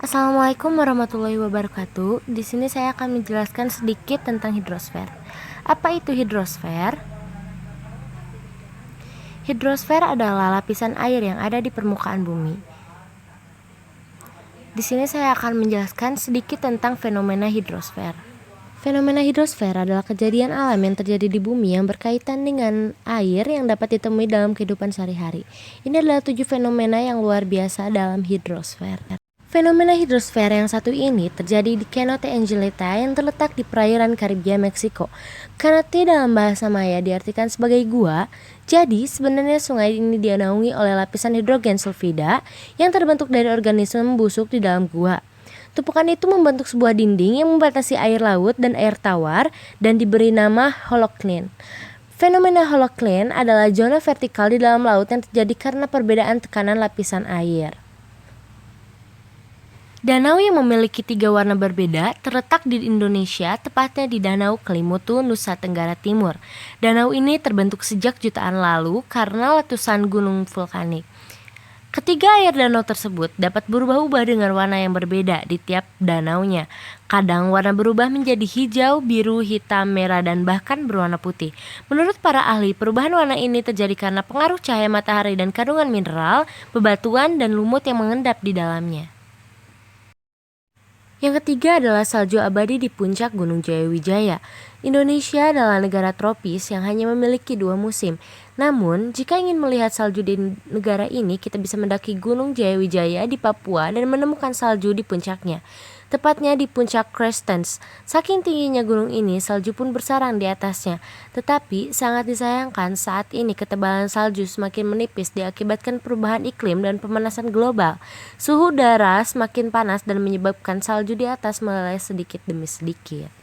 Assalamualaikum warahmatullahi wabarakatuh. Di sini saya akan menjelaskan sedikit tentang hidrosfer. Apa itu hidrosfer? Hidrosfer adalah lapisan air yang ada di permukaan bumi. Di sini saya akan menjelaskan sedikit tentang fenomena hidrosfer. Fenomena hidrosfer adalah kejadian alam yang terjadi di bumi yang berkaitan dengan air yang dapat ditemui dalam kehidupan sehari-hari. Ini adalah 7 fenomena yang luar biasa dalam hidrosfer. Fenomena hidrosfer yang satu ini terjadi di Cenote Angelita yang terletak di perairan Karibia, Meksiko. Cenote dalam bahasa Maya diartikan sebagai gua, jadi sebenarnya sungai ini dinaungi oleh lapisan hidrogen sulfida yang terbentuk dari organisme membusuk di dalam gua. Tumpukan itu membentuk sebuah dinding yang membatasi air laut dan air tawar dan diberi nama holocline. Fenomena holocline adalah zona vertikal di dalam laut yang terjadi karena perbedaan tekanan lapisan air. Danau yang memiliki 3 warna berbeda terletak di Indonesia, tepatnya di Danau Kelimutu, Nusa Tenggara Timur. Danau ini terbentuk sejak jutaan lalu karena letusan gunung vulkanik. Ketiga air danau tersebut dapat berubah-ubah dengan warna yang berbeda di tiap danaunya. Kadang warna berubah menjadi hijau, biru, hitam, merah, dan bahkan berwarna putih. Menurut para ahli, perubahan warna ini terjadi karena pengaruh cahaya matahari dan kandungan mineral, bebatuan, dan lumut yang mengendap di dalamnya. Yang ketiga adalah salju abadi di puncak Gunung Jayawijaya. Indonesia adalah negara tropis yang hanya memiliki 2 musim. Namun, jika ingin melihat salju di negara ini, kita bisa mendaki Gunung Jayawijaya di Papua dan menemukan salju di puncaknya. Tepatnya di puncak Crescents. Saking tingginya gunung ini, salju pun bersarang di atasnya. Tetapi, sangat disayangkan saat ini ketebalan salju semakin menipis diakibatkan perubahan iklim dan pemanasan global. Suhu udara semakin panas dan menyebabkan salju di atas meleleh sedikit demi sedikit.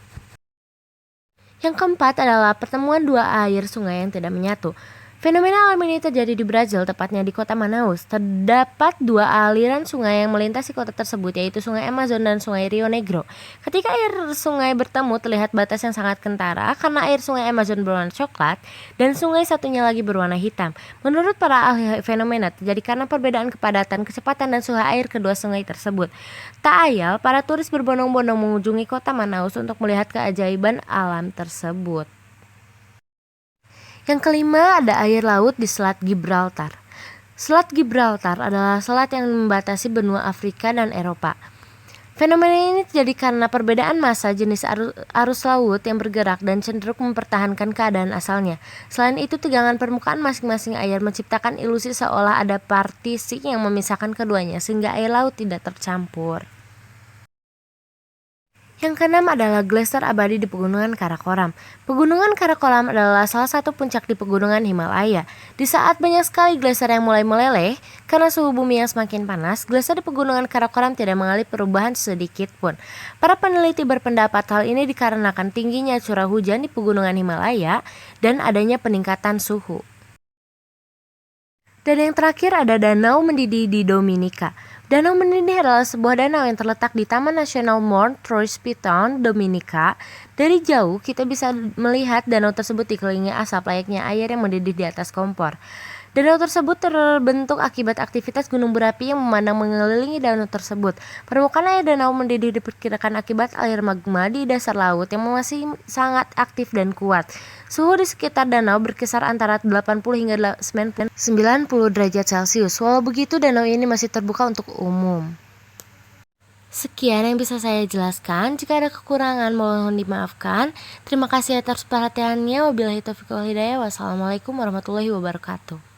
Yang keempat adalah pertemuan 2 air sungai yang tidak menyatu. Fenomena alam ini terjadi di Brazil, tepatnya di kota Manaus. Terdapat 2 aliran sungai yang melintasi kota tersebut, yaitu Sungai Amazon dan Sungai Rio Negro. Ketika air sungai bertemu, terlihat batas yang sangat kentara karena air Sungai Amazon berwarna coklat dan sungai satunya lagi berwarna hitam. Menurut para ahli, fenomena terjadi karena perbedaan kepadatan, kecepatan, dan suhu air kedua sungai tersebut. Tak ayal, para turis berbondong-bondong mengunjungi kota Manaus untuk melihat keajaiban alam tersebut. Yang kelima ada air laut di Selat Gibraltar. Selat Gibraltar adalah selat yang membatasi benua Afrika dan Eropa. Fenomena ini terjadi karena perbedaan massa jenis arus laut yang bergerak dan cenderung mempertahankan keadaan asalnya. Selain itu, tegangan permukaan masing-masing air menciptakan ilusi seolah ada partisi yang memisahkan keduanya sehingga air laut tidak tercampur. Yang keenam adalah gletser abadi di Pegunungan Karakoram. Pegunungan Karakoram adalah salah satu puncak di Pegunungan Himalaya. Di saat banyak sekali gletser yang mulai meleleh, karena suhu bumi yang semakin panas, gletser di Pegunungan Karakoram tidak mengalami perubahan sedikit pun. Para peneliti berpendapat hal ini dikarenakan tingginya curah hujan di Pegunungan Himalaya dan adanya peningkatan suhu. Dan yang terakhir ada danau mendidih di Dominika. Danau mendidih adalah sebuah danau yang terletak di Taman Nasional Mount Trois-Piton, Dominika. Dari jauh kita bisa melihat danau tersebut dikelilingi asap layaknya air yang mendidih di atas kompor. Danau tersebut terbentuk akibat aktivitas gunung berapi yang memandang mengelilingi danau tersebut. Permukaan air danau mendidih diperkirakan akibat air magma di dasar laut yang masih sangat aktif dan kuat. Suhu di sekitar danau berkisar antara 80 hingga 90 derajat Celcius. Walau begitu, danau ini masih terbuka untuk umum. Sekian yang bisa saya jelaskan. Jika ada kekurangan mohon dimaafkan. Terima kasih atas perhatiannya. Wabillahi taufiq wal hidayah. Wassalamualaikum warahmatullahi wabarakatuh.